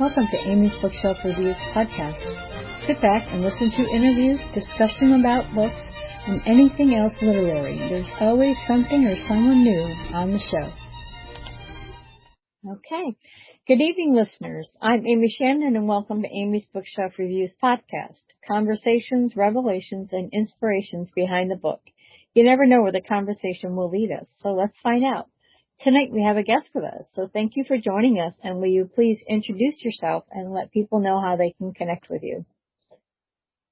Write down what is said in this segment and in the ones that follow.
Welcome to Amy's Bookshelf Reviews podcast. Sit back and listen to interviews, discussion about books, and anything else literary. There's always something or someone new on the show. Okay. Good evening, listeners. I'm Amy Shannon, and welcome to Amy's Bookshelf Reviews podcast. Conversations, revelations, and inspirations behind the book. You never know where the conversation will lead us, so let's find out. Tonight we have a guest with us, so thank you for joining us, and will you please introduce yourself and let people know how they can connect with you?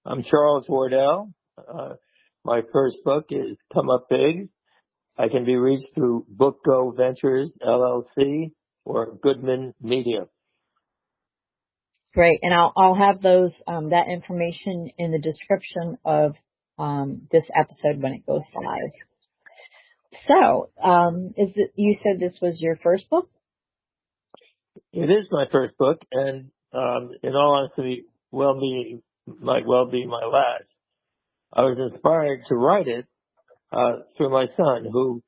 I'm Charles Wardell. My first book is Come Up Big. I can be reached through BookGo Ventures, LLC, or Goodman Media. Great, and I'll have those that information in the description of this episode when it goes live. So, you said this was your first book? It is my first book, and in all honesty, might well be my last. I was inspired to write it through my son, who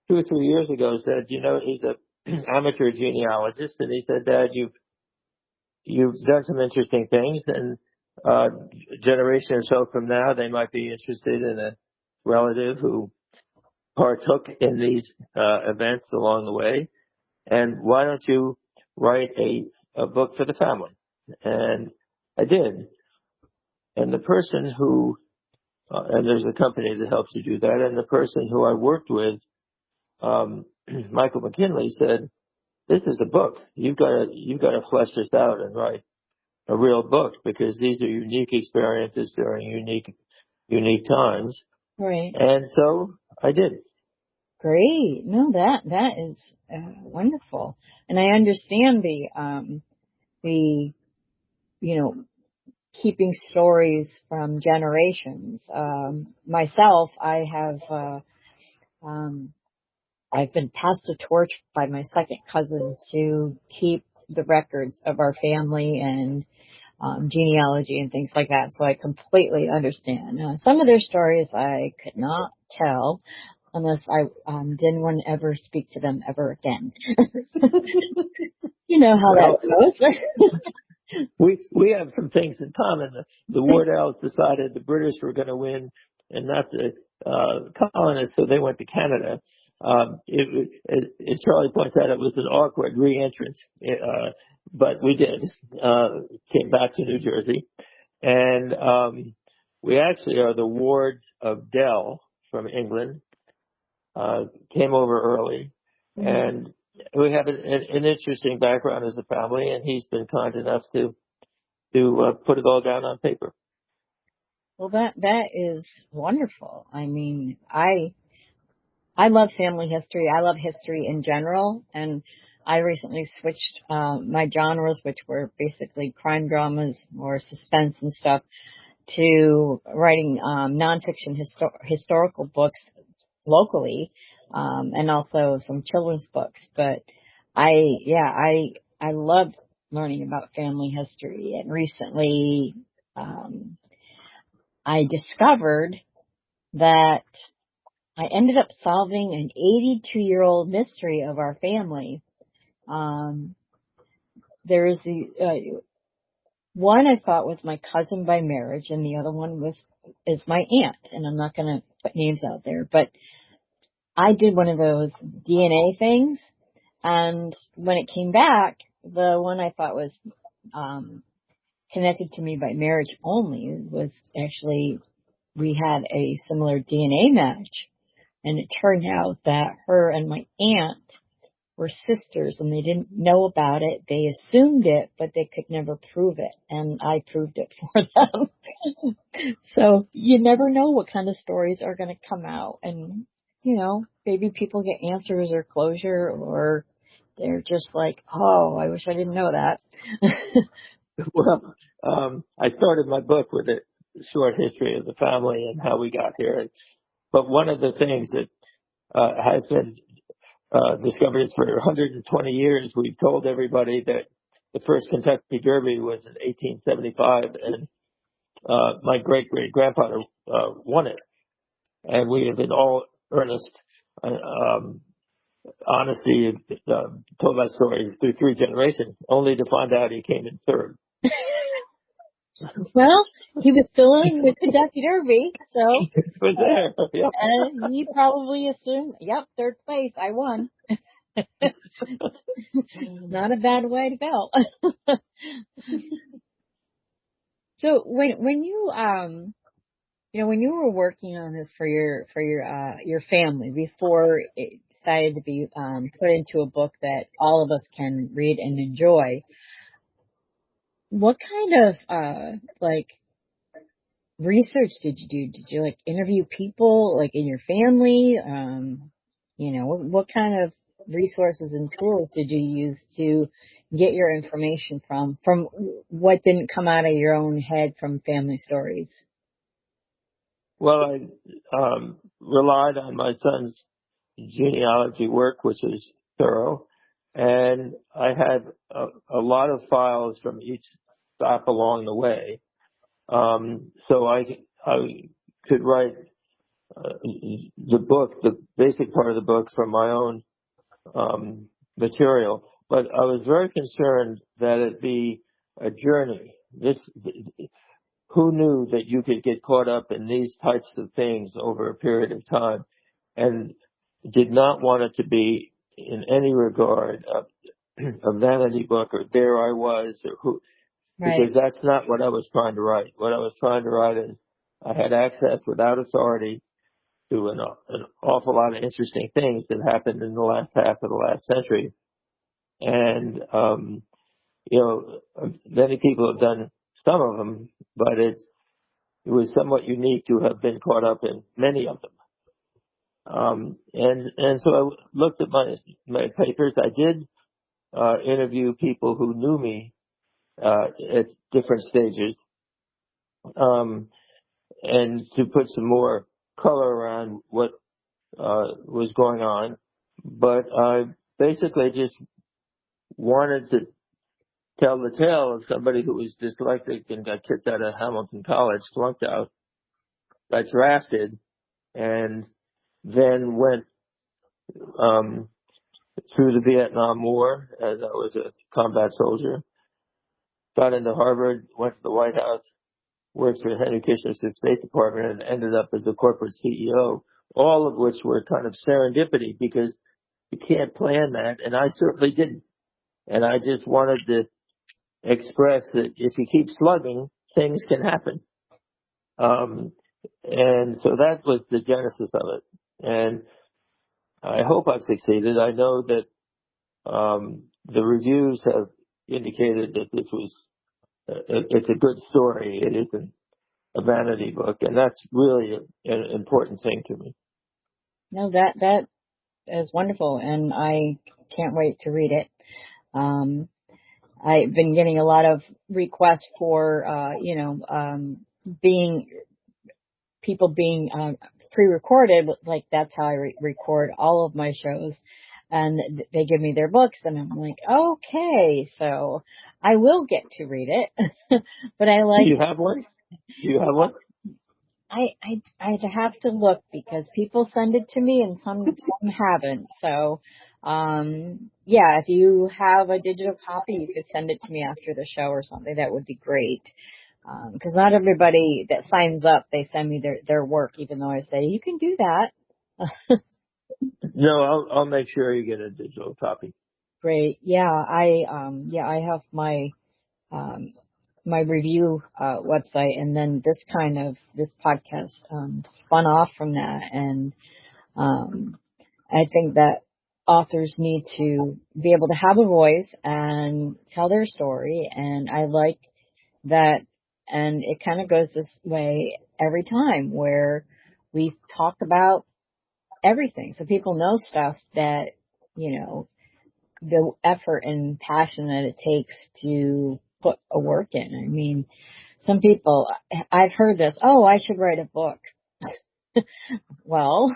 2 or 3 years ago said, he's an amateur genealogist, and he said, Dad, you've done some interesting things, and a generation or so from now, they might be interested in a relative who partook in these events along the way, and why don't you write a book for the family? And I did. And the person who, and there's a company that helps you do that, and the person who I worked with, Michael McKinley, said, this is a book. You've got to flesh this out and write a real book, because these are unique experiences during unique times. Right. And so I did. Great. No, that is wonderful. And I understand the keeping stories from generations. Myself, I've been passed the torch by my second cousin to keep the records of our family and genealogy and things like that. So I completely understand. Some of their stories I could not tell unless I didn't want to ever speak to them ever again. You know how that goes. We have some things in common. The Wardells decided the British were going to win and not the colonists, so they went to Canada. As Charlie points out, it was an awkward re-entrance, but we did. Came back to New Jersey, and we actually are the ward of Dell from England. Came over early, and we have an interesting background as a family, and he's been kind enough to put it all down on paper. Well, that is wonderful. I mean, I love family history. I love history in general, and I recently switched my genres, which were basically crime dramas or suspense and stuff, to writing nonfiction historical books locally, and also some children's books. But I love learning about family history, and recently I discovered that I ended up solving an 82-year-old mystery of our family. There is the one I thought was my cousin by marriage, and the other one is my aunt. And I'm not going to put names out there, but I did one of those DNA things, and when it came back, the one I thought was connected to me by marriage only was actually, we had a similar DNA match, and it turned out that her and my aunt were sisters, and they didn't know about it. They assumed it, but they could never prove it, and I proved it for them. So you never know what kind of stories are going to come out, and maybe people get answers or closure, or they're just like, oh, I wish I didn't know that. Well, I started my book with a short history of the family and how we got here. But one of the things that has been discovered is for 120 years, we've told everybody that the first Kentucky Derby was in 1875, and my great-great-grandfather won it. And we have been all earnest honesty, told that story through 3 generations, only to find out he came in third. Well, he was still in the Kentucky Derby, so But there, yeah. he probably assumed, yep, third place, I won. Not a bad way to go. So when you when you were working on this for your family before it decided to be put into a book that all of us can read and enjoy, what kind of like research did you do? Did you like interview people like in your family? What kind of resources and tools did you use to get your information from what didn't come out of your own head from family stories? Well, I relied on my son's genealogy work, which is thorough, and I had a lot of files from each stop along the way. So I could write the book, the basic part of the book, from my own material. But I was very concerned that it be a journey. Who knew that you could get caught up in these types of things over a period of time, and did not want it to be in any regard a vanity book or there I was or who, Right. because that's not what I was trying to write. What I was trying to write is I had access without authority to an awful lot of interesting things that happened in the last half of the last century. And, many people have done some of them, but it was somewhat unique to have been caught up in many of them. And so I looked at my papers. I did, interview people who knew me, at different stages, and to put some more color around what, was going on. But I basically just wanted to tell the tale of somebody who was dyslexic and got kicked out of Hamilton College, flunked out, got drafted, and then went through the Vietnam War as I was a combat soldier, got into Harvard, went to the White House, worked for Henry Kissinger's State Department, and ended up as a corporate CEO, all of which were kind of serendipity because you can't plan that, and I certainly didn't. And I just wanted to express that if you keep slugging, things can happen. And so that was the genesis of it. And I hope I've succeeded. I know that the reviews have indicated that this was it's a good story. It isn't a vanity book, and that's really an important thing to me. No, that is wonderful, and I can't wait to read it. I've been getting a lot of requests for, being people being pre-recorded. Like that's how I record all of my shows, and they give me their books, and I'm like, okay, so I will get to read it. But I Do like. you have one? Do you have one? I'd have to look because people send it to me and some haven't. So, yeah, if you have a digital copy, you could send it to me after the show or something. That would be great. Because not everybody that signs up, they send me their work, even though I say you can do that. No, I'll make sure you get a digital copy. Great. Yeah, I have my, um, my review website, and then this podcast spun off from that, and I think that authors need to be able to have a voice and tell their story, and I like that, and it kind of goes this way every time where we talk about everything, so people know stuff that the effort and passion that it takes to put a work in. I mean, some people, I've heard this, oh, I should write a book. Well,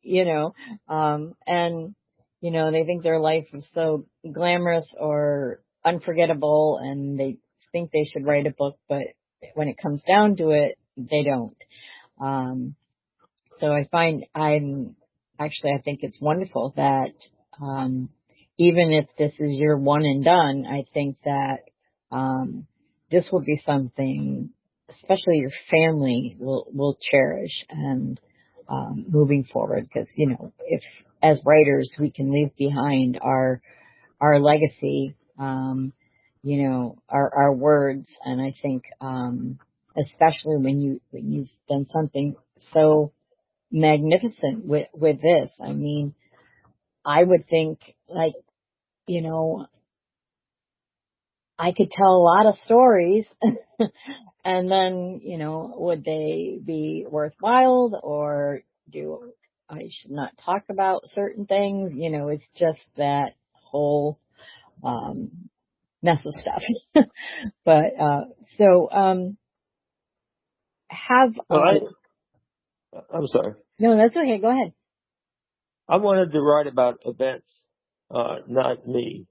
you know, and, they think their life is so glamorous or unforgettable and they think they should write a book, but when it comes down to it, they don't. So I find actually, I think it's wonderful that, um, even if this is your one and done, I think that, this will be something, especially your family will cherish and, moving forward. Because, if as writers we can leave behind our legacy, our words. And I think, especially when you've done something so magnificent with this. I mean, I would think, like, you know, I could tell a lot of stories and then, would they be worthwhile, or do I should not talk about certain things? It's just that whole, um, mess of stuff. But, so, have, Well, I'm sorry. no, that's okay. Go ahead. I wanted to write about events, not me.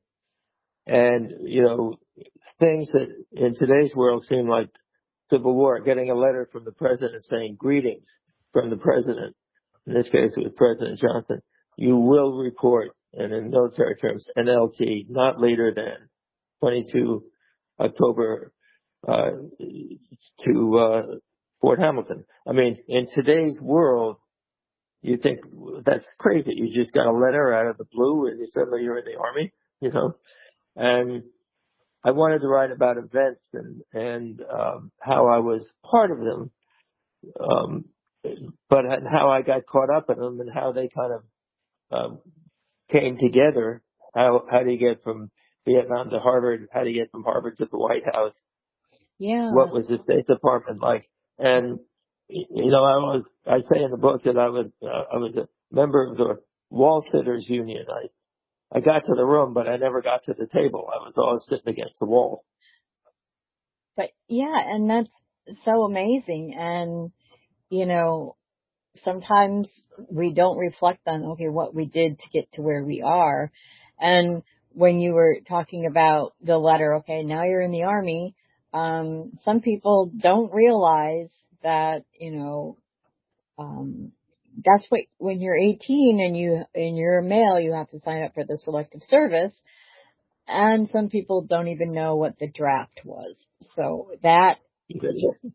And, things that in today's world seem like civil war, getting a letter from the president saying greetings from the president. In this case, it was President Johnson. You will report, and in military terms, NLT, not later than 22 October, to, Fort Hamilton. I mean, in today's world, you think that's crazy. You just got a letter out of the blue and suddenly you're in the army, and I wanted to write about events and how I was part of them, um, but how I got caught up in them and how they kind of came together. How do you get from Vietnam to Harvard? How do you get from Harvard to the White House? Yeah. What was the State Department like? And I say in the book that I was a member of the Wall Sitters Union. I got to the room, but I never got to the table. I was always sitting against the wall. But yeah, and that's so amazing. And, sometimes we don't reflect on, okay, what we did to get to where we are. And when you were talking about the letter, okay, now you're in the army. Some people don't realize that, that's what, when you're 18 and you're a male, you have to sign up for the selective service. And some people don't even know what the draft was. So that,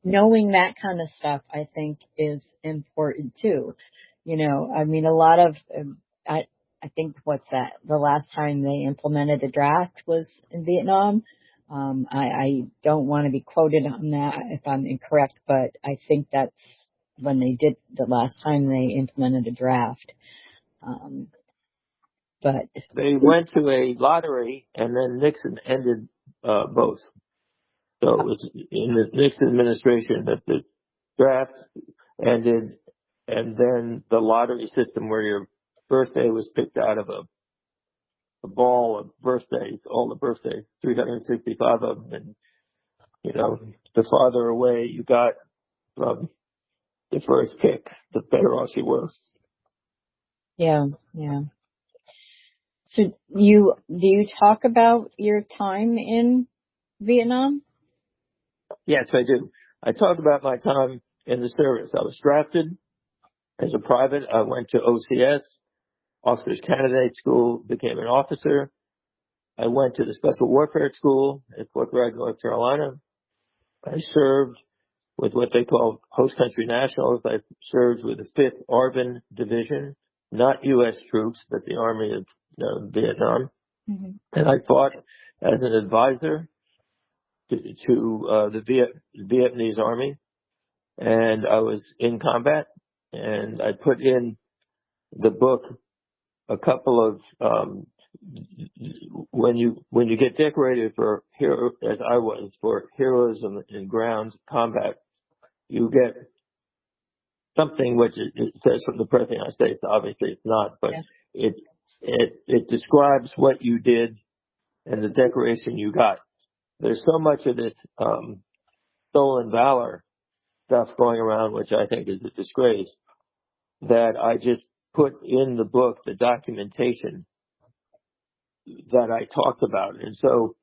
knowing that kind of stuff, I think is important too. I mean, a lot of, I think what's that? The last time they implemented the draft was in Vietnam. I don't want to be quoted on that if I'm incorrect, but I think that's when they did the last time they implemented a draft. But They went to a lottery, and then Nixon ended both. So it was in the Nixon administration that the draft ended, and then the lottery system where your birthday was picked out of a ball of birthdays, all the birthdays, 365 of them, and the farther away you got from the first pick, the better off you were. yeah, yeah. So do you talk about your time in Vietnam? Yes, I do. I talked about my time in the service. I was drafted as a private. I went to OCS, Officers Candidate School, became an officer. I went to the Special Warfare School at Fort Bragg, North Carolina. I served with what they call host country nationals. I served with the 5th ARVN Division, not U.S. troops, but the Army of Vietnam. Mm-hmm. And I fought as an advisor to the Vietnamese Army. And I was in combat. And I put in the book a couple of when you get decorated for hero, as I was, for heroism in ground combat, you get something which it says from the President of the United States. Obviously, it's not, but Yeah. it describes what you did and the decoration you got. There's so much of this stolen valor stuff going around, which I think is a disgrace, that I just put in the book the documentation that I talked about. And so,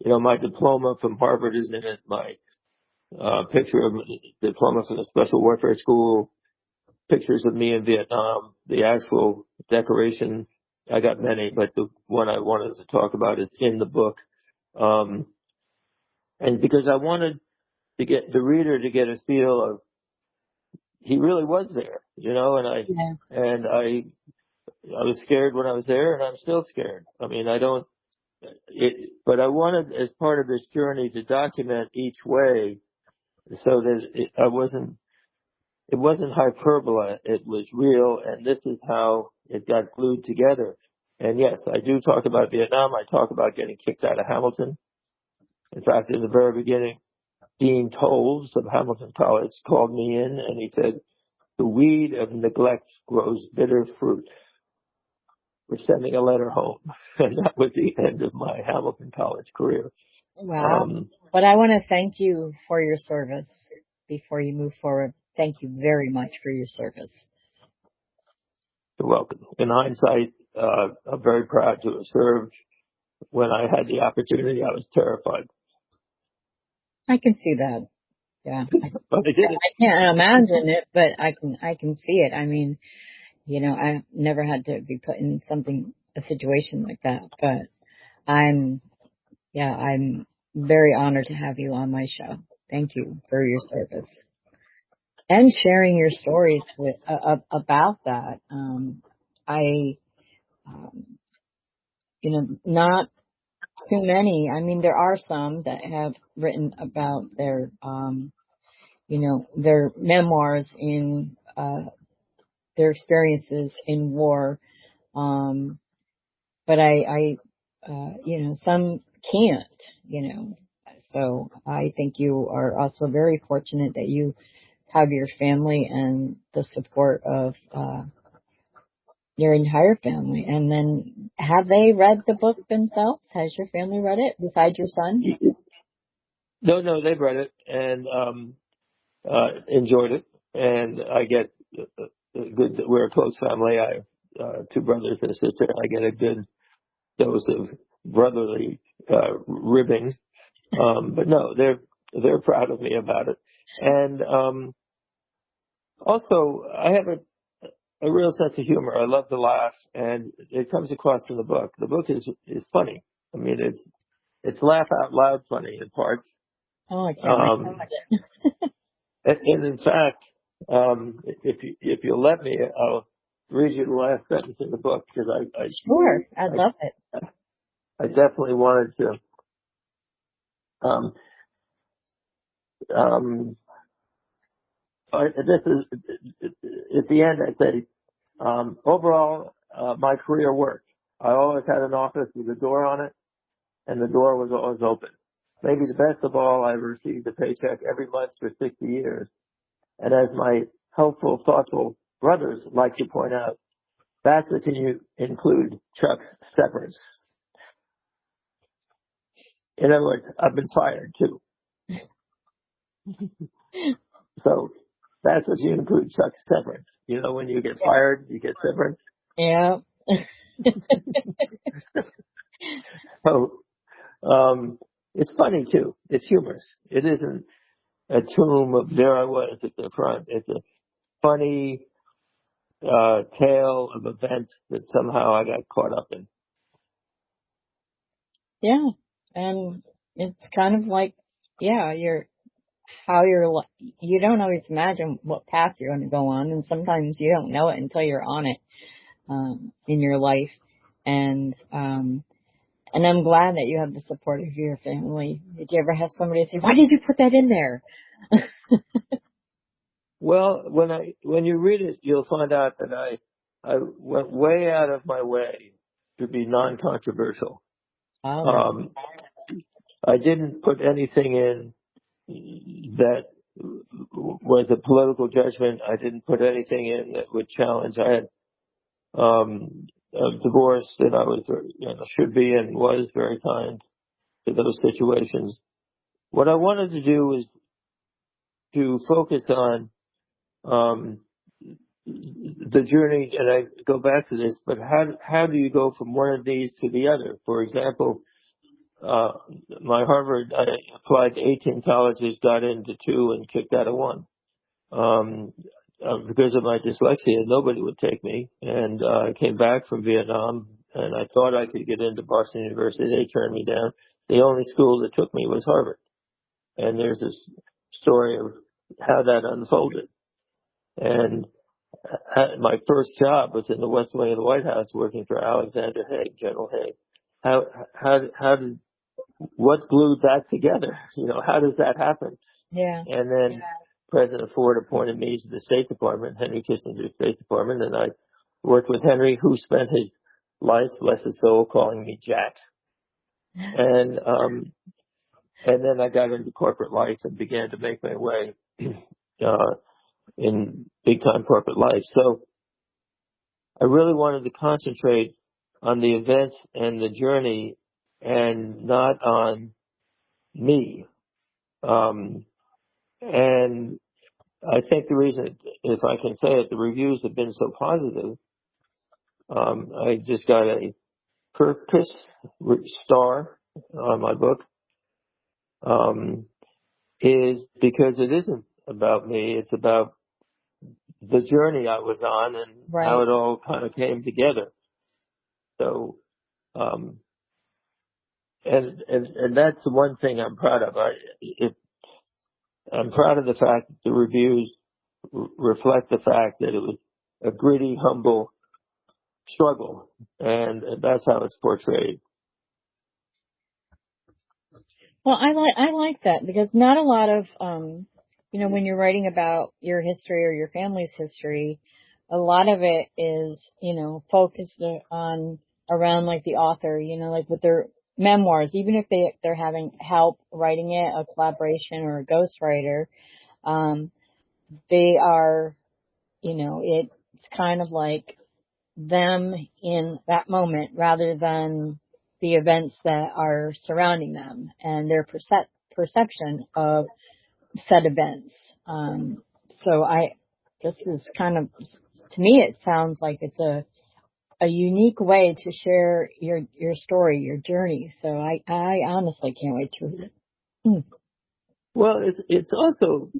my diploma from Harvard is in it, my picture of diploma from the Special Warfare School, pictures of me in Vietnam. The actual decoration, I got many, but the one I wanted to talk about is in the book. And because I wanted to get the reader to get a feel of, he really was there, Yeah. and I was scared when I was there, and I'm still scared. I mean, but I wanted, as part of this journey, to document each way, so that it wasn't hyperbole. It was real, and this is how it got glued together. And yes, I do talk about Vietnam. I talk about getting kicked out of Hamilton. In fact, in the very beginning, Dean Tolles of Hamilton College called me in, and he said, "The weed of neglect grows bitter fruit." We're sending a letter home. And that was the end of my Hamilton College career. Wow. But I want to thank you for your service before you move forward. Thank you very much for your service. You're welcome. In hindsight, I'm very proud to have served. When I had the opportunity, I was terrified. I can see that. Yeah. But I did it. I can't imagine it, but I can see it. I mean, I never had to be put in a situation like that, but I'm very honored to have you on my show. Thank you for your service and sharing your stories about that. I, um, not too many. I mean, there are some that have written about their memoirs in, their experiences in war. Um, but some can't. So I think you are also very fortunate that you have your family and the support of, your entire family. And then, have they read the book themselves? Has your family read it besides your son? No, they've read it and enjoyed it. And I get good. We're a close family. I have two brothers and a sister. I get a good dose of brotherly ribbing. But no, they're proud of me about it. And also, I have a real sense of humor. I love to laugh, and it comes across in the book. The book is funny. I mean, it's laugh out loud funny in parts. Oh, I can't wait. And in fact, if you'll let me, I'll read you the last sentence in the book, because Sure, I'd love it. I definitely wanted to. This is at the end. I say, overall, my career worked. I always had an office with a door on it, and the door was always open. Maybe the best of all, I received a paycheck every month for 60 years. And as my helpful, thoughtful brothers like to point out, that doesn't include Chuck's severance. In other words, I've been fired too. So that's what you include Chuck's severance. When you get fired, you get severance. Yeah. So it's funny too. It's humorous. It isn't a tomb of there I was at the front. It's a funny tale of events that somehow I got caught up in. Yeah. And it's kind of like, yeah, you don't always imagine what path you're going to go on. And sometimes you don't know it until you're on it, in your life. And I'm glad that you have the support of your family. Did you ever have somebody say, "Why did you put that in there?" Well, when you read it, you'll find out that I went way out of my way to be non-controversial. Oh, I didn't put anything in that was a political judgment. I didn't put anything in that would challenge. I had a divorce that I was, should be and was very kind to those situations. What I wanted to do was to focus on the journey, and I go back to this, but how do you go from one of these to the other? For example, my Harvard, I applied to 18 colleges, got into 2 and kicked out of 1. because of my dyslexia, nobody would take me. And I came back from Vietnam, and I thought I could get into Boston University. They turned me down. The only school that took me was Harvard. And there's this story of how that unfolded. And my first job was in the West Wing of the White House, working for Alexander Haig, General Haig. How did, what glued that together? You know, how does that happen? Yeah. And then President Ford appointed me to the State Department, Henry Kissinger's State Department, and I worked with Henry, who spent his life, bless his soul, calling me Jack. And then I got into corporate life and began to make my way in big time corporate life. So I really wanted to concentrate on the event and the journey and not on me. And I think the reason, if I can say it, the reviews have been so positive. I just got a purpose star on my book, is because it isn't about me. It's about the journey I was on and how it all kind of came together. So, and that's the one thing I'm proud of. I'm proud of the fact that the reviews reflect the fact that it was a gritty, humble struggle, and that's how it's portrayed. Well, I like that, because not a lot of, when you're writing about your history or your family's history, a lot of it is, focused on around like the author, like with their memoirs, even if they're having help writing it, a collaboration or a ghostwriter, they are, it's kind of like them in that moment rather than the events that are surrounding them and their perception of said events. So this is kind of, to me, it sounds like it's a unique way to share your story, your journey. So I honestly can't wait to read it. Well, it's also,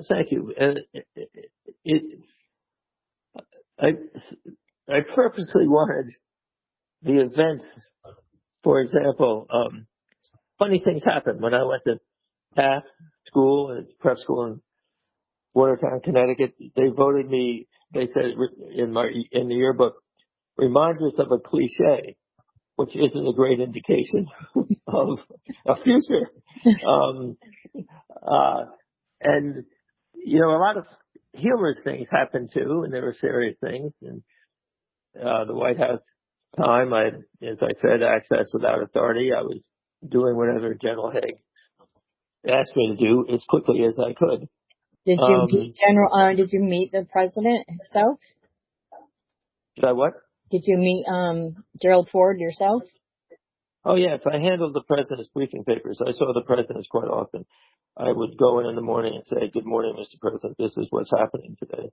thank you. I purposely wanted the events. For example, funny things happened when I went to Taft School, prep school in Watertown, Connecticut. They voted me. They said in the yearbook, reminds us of a cliche, which isn't a great indication of a future. And a lot of humorous things happened too, and there were serious things. And the White House time, as I said, access without authority. I was doing whatever General Haig asked me to do as quickly as I could. Did you meet Did you meet the president himself? Did I what? Did you meet Gerald Ford yourself? Oh yes, I handled the president's briefing papers. I saw the presidents quite often. I would go in the morning and say, "Good morning, Mr. President. This is what's happening today."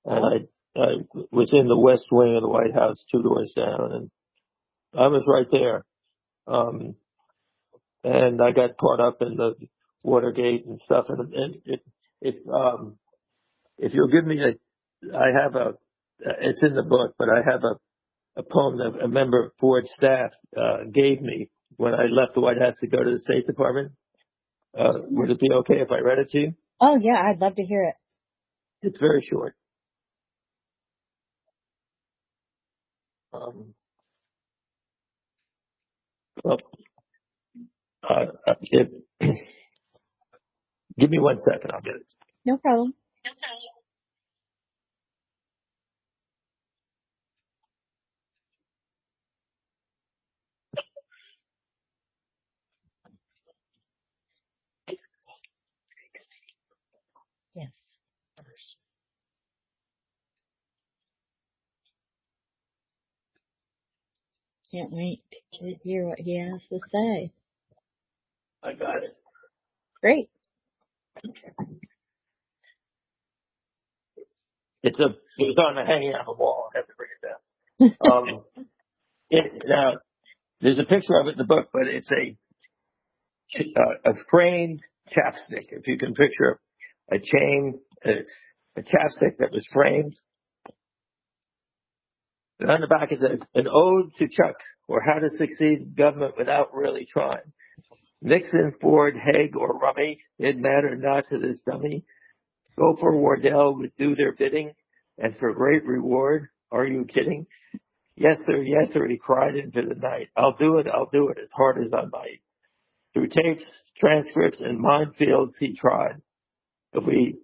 And I was in the West Wing of the White House, 2 doors down, and I was right there. And I got caught up in the Watergate and stuff. And if you'll give me it's in the book, but I have a poem that a member of Ford's staff gave me when I left the White House to go to the State Department. Would it be okay if I read it to you? Oh yeah, I'd love to hear it. It's very short. Give me 1 second, I'll get it. No problem. Yes. Can't wait to hear what he has to say. I got it. Great. It's on the hanging on the wall. I have to bring it down. Now, there's a picture of it in the book, but it's a framed chapstick. If you can picture a chain, a chapstick that was framed. And on the back it says, an ode to Chuck, or how to succeed in government without really trying. Nixon, Ford, Haig, or Rummy, it mattered not to this dummy. Gopher, Wardell would do their bidding, and for great reward, are you kidding? Yes, sir, he cried into the night. I'll do it, as hard as I might. Through tapes, transcripts, and minefields he tried. But we've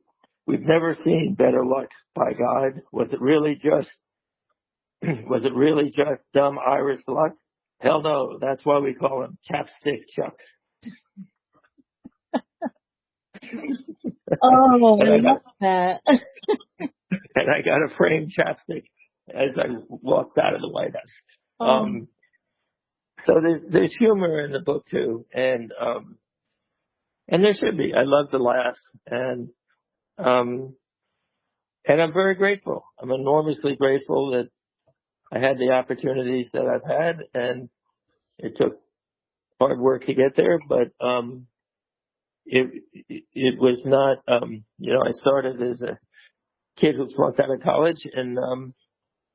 never seen better luck, by God. Was it really just dumb Irish luck? Hell no, that's why we call him Chapstick Chuck. Oh, I love that. And I got a framed chapstick as I walked out of the White House. So there's humor in the book too, and there should be. I love the laughs, and I'm very grateful. I'm enormously grateful that I had the opportunities that I've had, and it took hard work to get there, but it was not. I started as a kid who flunked out of college and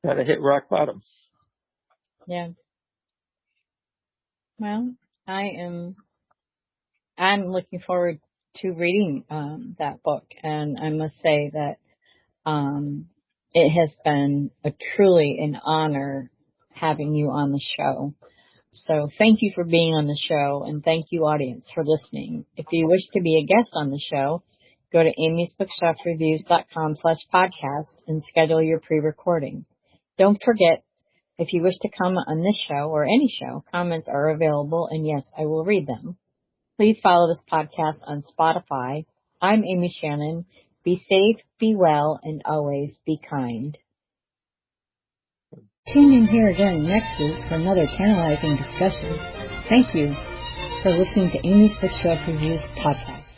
kind of hit rock bottom. Yeah. Well, I'm looking forward to reading that book, and I must say that it has been truly an honor having you on the show. So thank you for being on the show, and thank you, audience, for listening. If you wish to be a guest on the show, go to amysbookshelfreviews.com/podcast and schedule your pre-recording. Don't forget, if you wish to comment on this show or any show, comments are available, and yes, I will read them. Please follow this podcast on Spotify. I'm Amy Shannon. Be safe, be well, and always be kind. Tune in here again next week for another tantalizing discussion. Thank you for listening to Amy's Bookshelf Reviews podcast.